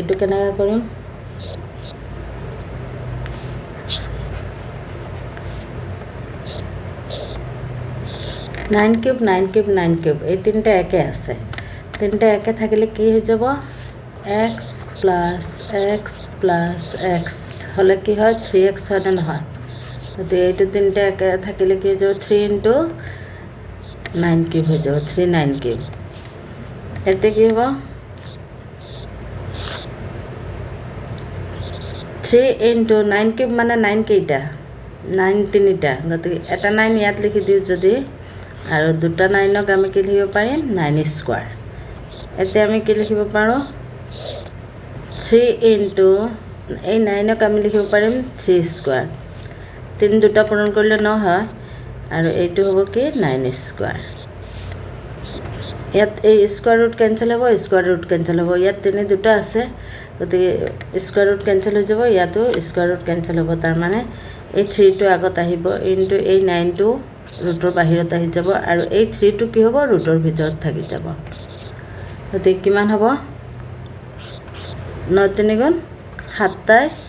এইটো কেনেকৈ কৰিম 9 কিউব 9 কিউব 9 কিউব এই তিনটা একে আছে তিনটা একে থাকিলে কি হৈ যাব x প্লাস x হলে কি হয় 3x হয় না নহয় তো এইটো তিনটা একে থাকিলে কি হৈ যাব 3 into 9 কিউব হৈ যাব 3 9 কিউব এতে কি হ'ব 3 into 9 কিউব মানে 9 কেইটা 9 তিনিটা গতিকে এটা 9 ইয়াত লিখি দিওঁ যদি আৰু দুটা 9ক আমি কি লিখিব পাৰিম 9 স্কয়াৰ এতিয়া আমি কি লিখিব পাৰো 3 into এই 9ক আমি লিখিব পাৰিম 3 স্কয়াৰ 3 দুটা পূৰণ কৰিলে 9 হয় আৰু এইটো হ'ব কি 9 স্কয়াৰ ইয়াত এই স্কয়াৰ ৰুট কেনসেল হ'ব ইয়াত তিনি দুটা আছে গতিকে স্কয়াৰ ৰুট কেনসেল হৈ যাব ইয়াতো স্কয়াৰ ৰুট কেনসেল হ'ব তাৰ মানে এই 3 টো আগত আহিব ইনটু এই 9 টো ৰুটৰ বাহিৰত আহি যাব আৰু এই 3 টো কি হ'ব ৰুটৰ ভিতৰত থাকি যাব গতিকে কিমান হ'ব 9 3 গুণ 27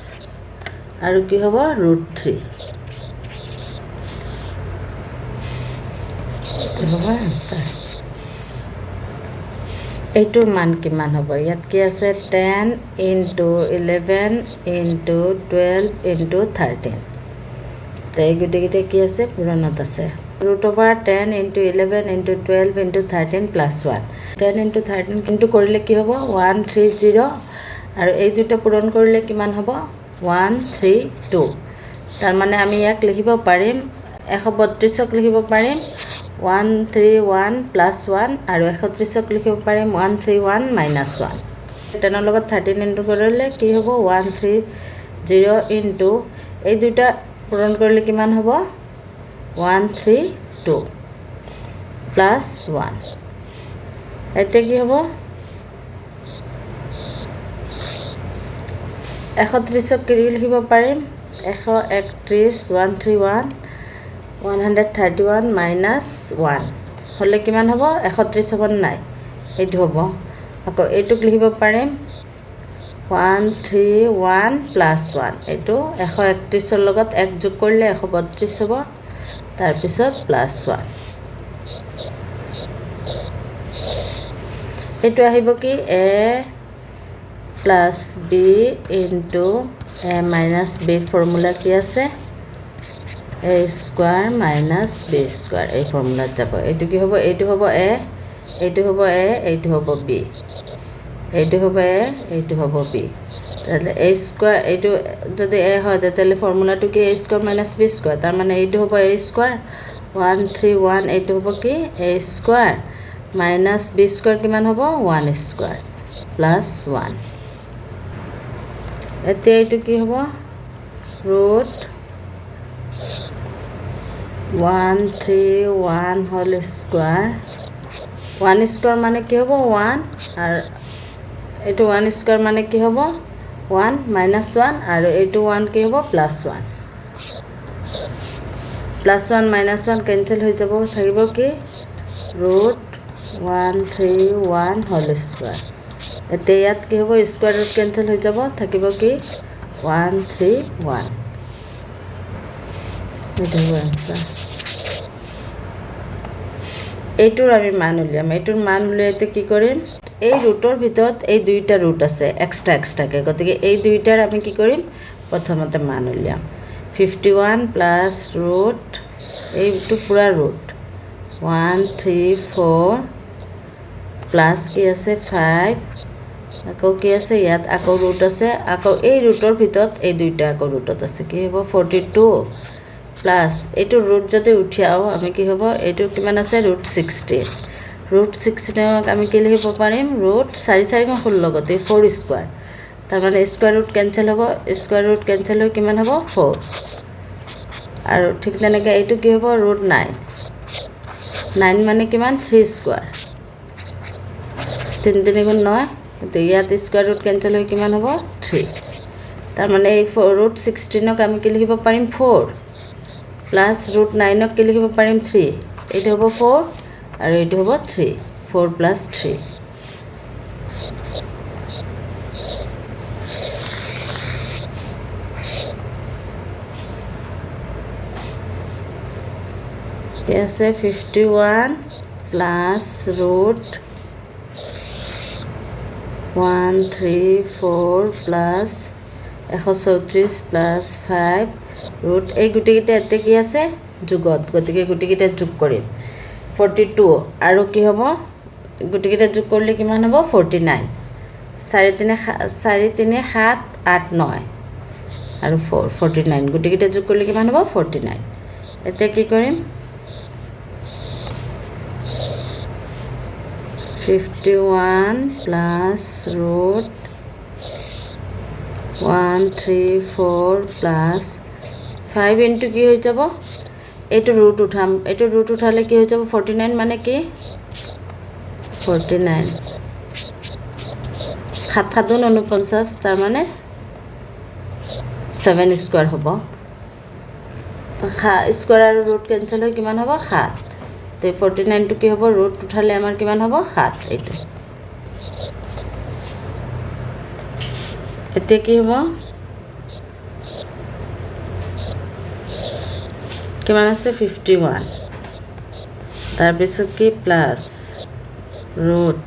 আৰু কি হ'ব √3 হ'ব आंसर এইটোৰ মান কিমান হ'ব ইয়াত কি আছে 10 into 11 into 12 into 13 তাই গুটেকিটা কি আছে পুৰণত আছে √10 into 11 into 12 into 13 plus 1 10 into 13 কিন্তু কৰিলে কি হ'ব 130 আৰু এই দুটা পূৰণ কৰিলে কিমান হ'ব 132 তাৰ মানে আমি ইয়াক লিখিব পাৰিম 132ক লিখিব পাৰিম 131 plus 1 আৰু 131ক লিখিব পাৰিম 131 minus 1 10 ৰ লগত 13 ইনটু কৰিলে কি হ'ব 130 ইনটু এই দুটা পূৰণ কৰিলে কিমান হ'ব 132 plus 1 এতে কি হ'ব 130ক কি লিখিব পাৰিম 131 131 131 minus 1 হলে কিমান হ'ব 130 হ'ব নাই এইটো হ'ব আকৌ এইটোক লিখিব পাৰিম 131 plus 1 এইটো 131 ৰ লগত 1 যোগ কৰিলে 132 হ'ব তাৰ পিছত plus 1 এইটো আহিব কি a plus b into a minus b formula কি আছে a square minus b square এই ফৰ্মুলাত যাব এইটো কি হ'ব এইটো হ'ব a এইটো হ'ব a এইটো হ'ব b এইটো হ'ব a এইটো হ'ব b তাহলে a square এইটো যদি a হয় তাহলে ফৰ্মুলাটো কি a square minus b square তাৰ মানে এইটো হ'ব a square 131 এইটো হ'ব কি a square minus b square কিমান হ'ব 1 square plus 1 এতিয়া এইটো কি হ'ব root 131 whole square 1 square মানে কি হ'ব 1 আর এটো 1 square মানে কি হ'ব 1 minus 1 আর এটো 1 কি হ'ব plus 1 plus 1 minus 1 cancel হৈ যাব থাকিব কি root 131 whole square এতে ইয়াত কি হ'ব square root cancel হৈ যাব থাকিব কি 131 এটা হ'ব आंसर এইটোৰ আমি মান উলিয়াম এইটোৰ মান উলিয়াইতে কি কৰিম এই ৰুটৰ ভিতৰত এই দুইটা ৰুট আছে এক্সট্ৰাকে গতিকে এই দুইটাৰ আমি কি কৰিম প্ৰথমতে মান উলিয়াম 51 প্লাস ৰুট এইটো পুৰা ৰুট 134 প্লাস কি আছে 5 আকৌ কি আছে ইয়াত আকৌ ৰুট আছে আকৌ এই ৰুটৰ ভিতৰত এই দুইটা আকৌ ৰুটত আছে কি হ'ব 42 প্লাস এটো ৰুট যদি উঠিয়াও আমি কি হ'ব এটো কিমান আছে ৰুট 16 ৰুট 16ক আমি কি লিখিব পাৰিম ৰুট 4 4 16 গতে 4 স্কয়াৰ তাৰ মানে স্কয়াৰ ৰুট কেনসেল হ'ব স্কয়াৰ ৰুট কেনসেল হৈ কিমান হ'ব 4 আৰু ঠিক তেনেকৈ এটো কি হ'ব ৰুট 9 9 মানে কিমান 3 স্কয়াৰ 3 3 গুণ 9 তো ইয়াত স্কয়াৰ ৰুট কেনসেল হৈ কিমান হ'ব 3 তাৰ মানে এই ৰুট 16ক আমি কি লিখিব পাৰিম 4 plus root 9 ক কি লিখিব পাৰিম 3 এইটো হ'ব 4 আৰু এইটো হ'ব 3 4 plus 3 কি আছে 51 plus root 134 plus 134 plus 5 root এই গোটেইকেইটা ইয়াতে কি আছে যোগত গতিকে গোটেইকেইটা যোগ কৰিম 42 আৰু কি হ'ব গোটেইকেইটা যোগ কৰিলে কিমান হ'ব 49 4 3 7 8 9 আৰু 49 গোটেইকেইটা যোগ কৰিলে কিমান হ'ব 49 এতিয়া কি কৰিম 51 প্লাছ ৰুট 134 প্লাছ 5 ইনটু কি হৈ যাব এইটো ৰুট উঠাম এইটো ৰুট উঠালে কি হৈ যাব 49 মানে কি 49 7 7 49 তাৰ মানে 7 স্কোয়াৰ হ'ব তো স্কোয়াৰ আৰু ৰুট কেঞ্চেল হৈ কিমান হ'ব 7 তো 49 টো কি হ'ব ৰুট উঠালে আমাৰ কিমান হ'ব 7 এইটো এতিয়া কি হ'ব কিমান আছে 51 তাৰপিছত কি প্লাছ ৰুট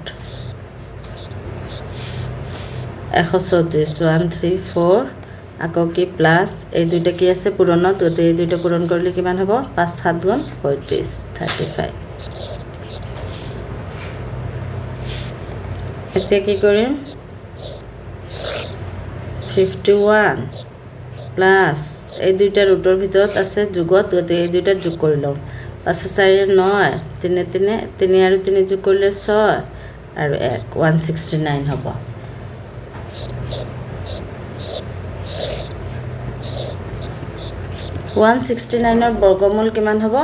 134 আকৌ কি প্লাছ এই দুইটা কি আছে পূৰণত গতিকে এই দুইটা পূৰণ কৰিলে কিমান হ'ব 5 7 গুণ 35 35 এতিয়া কি কৰিম 51 প্লাছ এই দুইটা ৰুটৰ ভিতৰত আছে যোগত গতিকে এই দুইটা যোগ কৰি লওঁ 5 4 9 3 3 3 আৰু 3 যোগ কৰিলে 6 আৰু 1 169 হ'ব 169 ৰ বৰ্গমূল কিমান হ'ব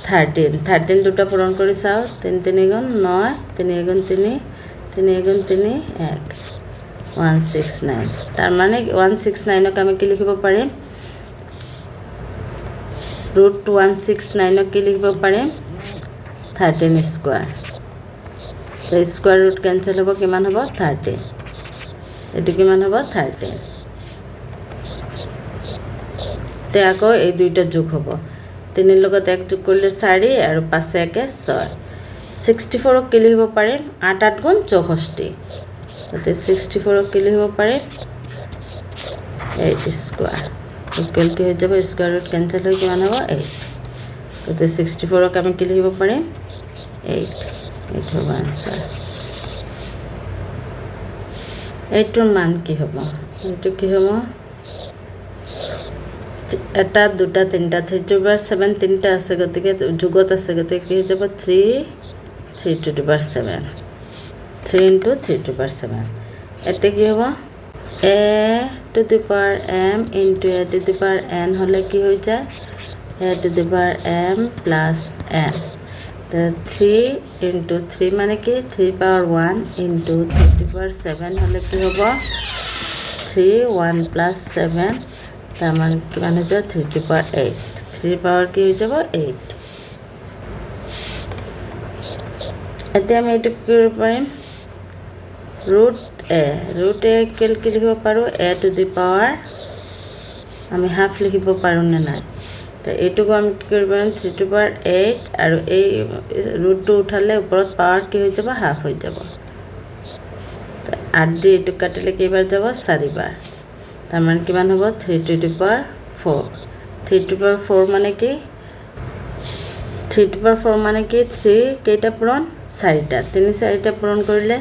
13 13 দুটা পূৰণ কৰি চাওঁ 3 3 গুণ 9 3 গুণ 3 3 গুণ 3 1 169 তাৰ মানে 169 ক আমি কি লিখিব পাৰিম ৰুট 169 ক কি লিখিব পাৰিম 13 স্কোয়াৰ তো স্কোয়াৰ ৰুট কেঞ্চেল হ'ব কিমান হ'ব 13 এটো কিমান হ'ব 13 তে আকৌ এই দুইটা যোগ হ'ব 3 লগত 1 যোগ কৰিলে 4 আৰু 5 1 6 64 ক কি লিখিব পাৰিম 8 8 গুণ 64 তাতে 64 ক কি লিখিব পাৰিম 8 স্কোয়াৰ ইকুৱেল কি হৈ যাব স্কোয়াৰ ৰুট কেঞ্চেল হৈ কিমান হ'ব 8 তাতে 64 ক আমি কি লিখিব পাৰিম 8 এইটো হ'ব আনসাৰ এইটোৰ মান কি হ'ব এইটো কি হ'ব এটা দুটা তিনটা 3 টু দি পাৱাৰ 7 তিনটা আছে গতিকে যোগত আছে গতিকে কি হৈ যাব 3 3 to the power 7 3 into 3 to the power 7 এতে কি হ'ব a to the power m into a to the power n হলে কি হৈ যায় a to the power m plus n তো 3 into 3 মানে কি 3 power 1 into 3 to the power 7 হলে কি হ'ব 3 1 plus 7 তাৰ মানে কিমান হৈ যাব 3 to the power 8 3 power কি হৈ যাব 8 এতিয়া আমি এইটো কি কৰিব পাৰিম root a কি লিখিব পাৰো a to the power আমি হাফ লিখিব পাৰো না নাই তো এইটোক আমি কি কৰিব পাৰিম 3 to the power 8 আৰু এই root টো উঠালে ওপৰত পাৱাৰ কি হৈ যাব হাফ হৈ যাব তো 8 দি এইটো কাটিলে কেইবাৰ যাব 4 বাৰ তাৰ মানে কিমান হ'ব 3 to the power 4 3 to the power 4 মানে কি 3 to the power 4 মানে কি 3 কেইটা পূৰণ 4টা 3 4টা পূৰণ কৰিলে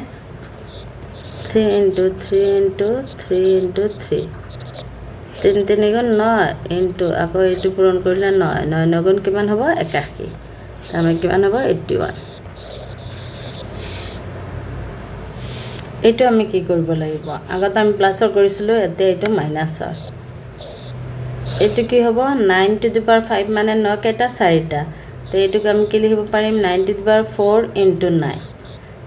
3 into 3 into 3 into 3 3 3 গুণ 9 into আকৌ এইটো পূৰণ কৰিলে 9 9 9 গুণ কিমান হ'ব 81 তাৰমানে কিমান হ'ব 81 এইটো আমি কি কৰিব লাগিব আগত আমি প্লাছৰ কৰিছিলো এতিয়া এইটো মাইনাছৰ এইটো কি হ'ব 9 to the power 5 মানে 9 কেইটা 4টা তো এইটোক আমি কি লিখিব পাৰিম 9 to the power 4 into 9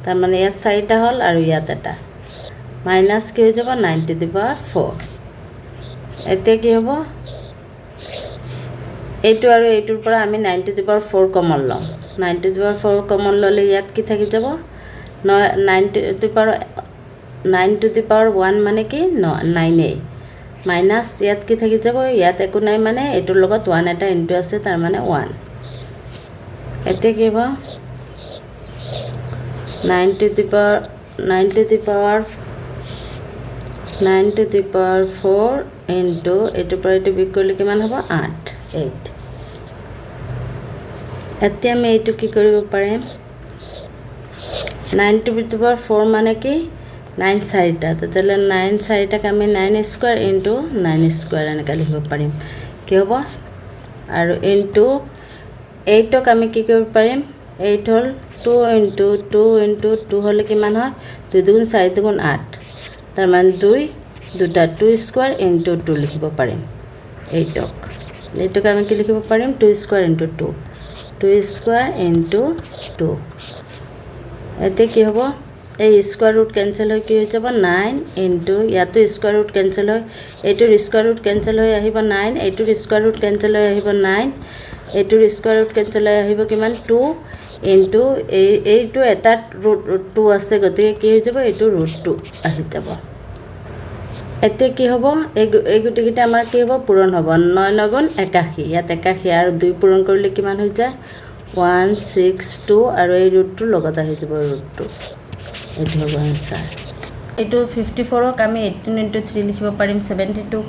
তাৰ মানে ইয়াত 4টা হ'ল আৰু ইয়াত এটা মাইনাস কি হৈ যাব 9 to the power 4 এতিয়া কি হ'ব এইটো আৰু এইটোৰ পৰা আমি 9 to the power 4 কমন লম 9 to the power 4 কমন ললে ইয়াত কি থাকি যাব 9 to the power 1 মানে কি 9a মাইনাস ইয়াত কি থাকি যাব ইয়াত একো নাই মানে এইটোৰ লগত 1 এটা ইনটু আছে তাৰ মানে 1 এতিয়া কি হ'ব 9 to the power 9 to the power 9 to the power 4 into এইটো পৰা এইটো বিগ কৰিলে কিমান হ'ব 8 এতিয়া আমি এইটো কি কৰিব পাৰিম 9 to the power 4 মানে কি 9 চাৰিটা তেতিয়াহ'লে 9 চাৰিটাক আমি 9 স্কোৱাৰ ইনটু 9 স্কোৱাৰ এনেকৈ লিখিব পাৰিম কি হ'ব আৰু ইনটু 8ক আমি কি কৰিব পাৰিম 8 হ'ল 2 into 2 into 2 হ'লে কিমান হয় 2 দুগুণ 4 দুগুণ 8 তাৰ মানে 2 2 স্কোৱাৰ ইনটু 2 লিখিব পাৰিম 8ক আমি কি লিখিব পাৰিম 2 স্কোৱাৰ ইনটু 2 স্কোৱাৰ ইনটু 2 এতিয়া কি হ'ব এই স্কোৱাৰ ৰুট কেঞ্চেল হৈ কি হৈ যাব 9 ইনটু ইয়াতো স্কোৱাৰ ৰুট কেঞ্চেল হয় এইটোৰ স্কোৱাৰ ৰুট কেঞ্চেল হৈ আহিব 9 এইটোৰ স্কোৱাৰ ৰুট কেঞ্চেল হৈ আহিব 9 এইটোৰ স্কোৱাৰ ৰুট কেঞ্চেল হৈ আহিব কিমান 2 ইনটু এইটো এটা ৰুট 2 আছে গতিকে কি হৈ যাব এইটো ৰুট 2 আহি যাব এতিয়া কি হ'ব এই গোটেইকেইটা আমাৰ কি হ'ব পূৰণ হ'ব 9 9 গুণ 81 ইয়াত 81 আৰু 2 পূৰণ কৰিলে কিমান হৈ যায় 162 আৰু এই ৰুটটোৰ লগত আহি যাব ৰুটটো এইটো হ'ব আনসাৰ এইটো 54ক আমি 18 into 3 লিখিব পাৰিম 72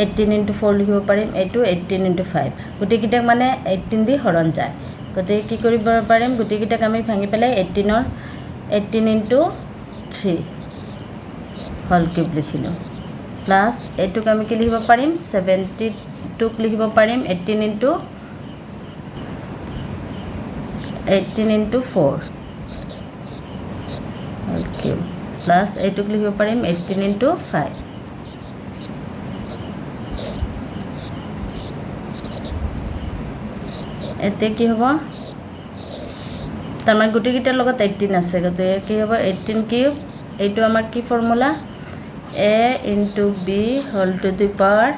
18 into 4 লিখিব পাৰিম এইটো 18 into 5 গোটেইকেইটাক মানে 18 দি হৰণ যায় গতিকে কি কৰিব পাৰিম গোটেইকেইটাক আমি ভাঙি পেলাই 18 into 3 হল কিউব লিখিলোঁ প্লাছ এইটোক আমি কি লিখিব পাৰিম 72ক লিখিব পাৰিম 18 into 4 হল কিউব প্লাছ এইটোক লিখিব পাৰিম 18 into 5 এতিয়া কি হ'ব তাৰমানে গোটেইকেইটাৰ লগত 18 আছে গতিকে কি হ'ব 18 কিউব এইটো আমাৰ কি formula a into b whole to the power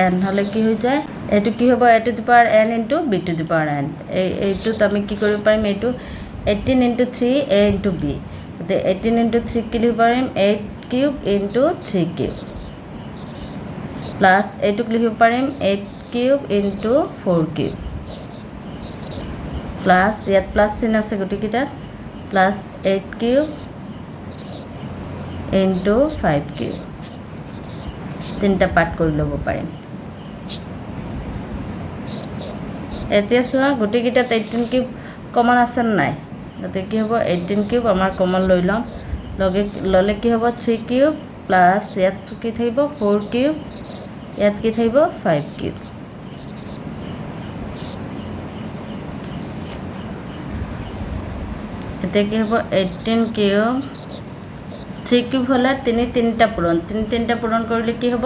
n হলে কি হৈ যায় এইটো কি হ'ব a to the power n into b to the power n এইটোত আমি কি কৰিব পাৰিম এইটো 18 into 3 a into b গতিকে 18 into 3 কি লিখিব পাৰিম 8 কিউব into 3 কিউব প্লাছ এইটোক লিখিব পাৰিম 8 কিউব into 4 কিউব প্লাছ ইয়াত প্লাছ চিন আছে গোটেইকেইটাত প্লাছ 8 কিউব into 5 কিউব তিনিটা পাৰ্ট কৰি ল'ব পাৰিম এতিয়া চোৱা গোটেইকেইটাত 18 কিউব কমন আছে নাই গতিকে কি হ'ব 18 কিউব আমাৰ কমন লৈ ল'ম ল'লে কি হ'ব 3 কিউব প্লাছ ইয়াত কি থাকিব 4 কিউব ইয়াত কি থাকিব 5 কিউব এতিয়া কি হ'ব 18 কিউব 3 কিউব হলে তিনিটা পূৰণ কৰিলে কি হ'ব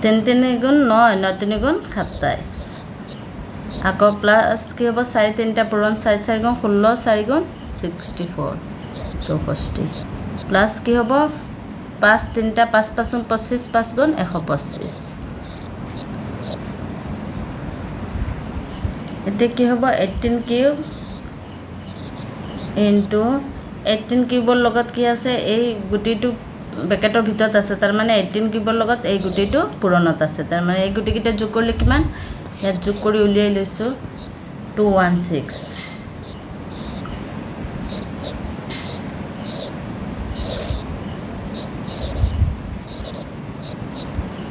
3 3 গুণ 9 9 3 গুণ 27 আকৌ প্লাছ কি হ'ব 4 তিনিটা পূৰণ 4 4 গুণ 16 4 গুণ 64 64 প্লাছ কি হ'ব 5 তিনিটা 5 5 গুণ 25 5 গুণ 125 এতিয়া কি হ'ব 18 কিউব ইনটু 18 কিউবৰ লগত কি আছে এই গুটিটো ব্ৰেকেটৰ ভিতৰত আছে তাৰ মানে 18 কিউবৰ লগত এই গুটিটো পূৰণত আছে তাৰ মানে এই গুটিকেইটা যোগ কৰিলে কিমান ইয়াত যোগ কৰি উলিয়াই লৈছোঁ 216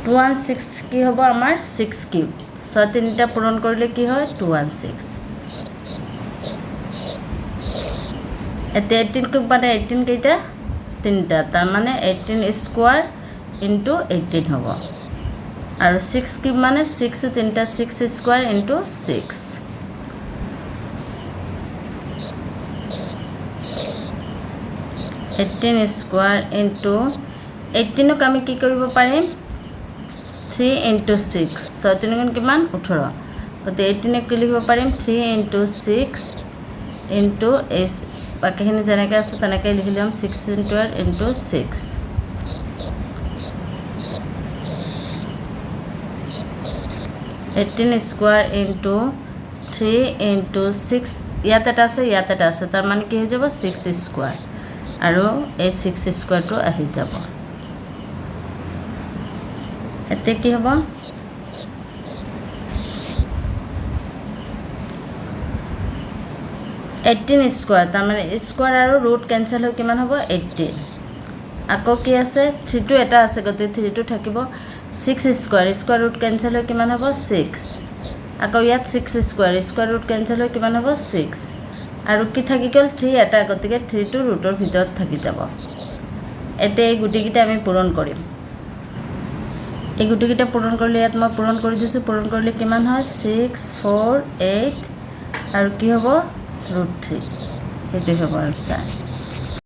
216 কি হ'ব আমাৰ 6 কিউব 6 তিনিটা পূৰণ কৰিলে কি হয় 216 এতিয়া 18 কিউব মানে 18 কেইটা তিনিটা তাৰ মানে 18 স্কোৱাৰ ইনটু 18 হ'ব আৰু 6 কিউব মানে 6 তিনিটা 6 স্কোৱাৰ ইনটু 6 18 স্কোৱাৰ ইনটু 18ক আমি কি কৰিব পাৰিম 3 into 6 6 3 গুণ কিমান 18 গতিকে 18ক কি লিখিব পাৰিম 3 into 6 into বাকীখিনি যেনেকৈ আছে তেনেকৈ লিখি ল'ম 6 into 6 18 স্কোৱাৰ ইনটু 3 into 6 ইয়াত এটা আছে তাৰ মানে কি হৈ যাব 6 স্কোৱাৰ আৰু এই 6 স্কোৱাৰটো আহি যাব এতিয়া কি হ'ব 18 স্কোয়াৰ তাৰ মানে স্কোয়াৰ আৰু ৰুট কেঞ্চেল হৈ কিমান হ'ব 18 আকৌ কি আছে 3 টো এটা আছে গতিকে 3 টো থাকিব 6 স্কোয়ার স্কোয়ার ৰুট কেঞ্চেল হৈ কিমান হ'ব 6 আকৌ ইয়াত 6 স্কোয়াৰ স্কোয়াৰ ৰুট কেঞ্চেল হৈ কিমান হ'ব 6 আৰু কি থাকি গ'ল 3 এটা গতিকে 3 টো ৰুটৰ ভিতৰত থাকি যাব এতিয়া এই গুটিকেইটা আমি পূৰণ কৰিম এই গুটিকেইটা পূৰণ কৰিলে ইয়াত মই পূৰণ কৰি দিছোঁ পূৰণ কৰিলে কিমান হয় 6 4 8 আৰু কি হ'ব √3 সেইটো হ'ব আনসাৰ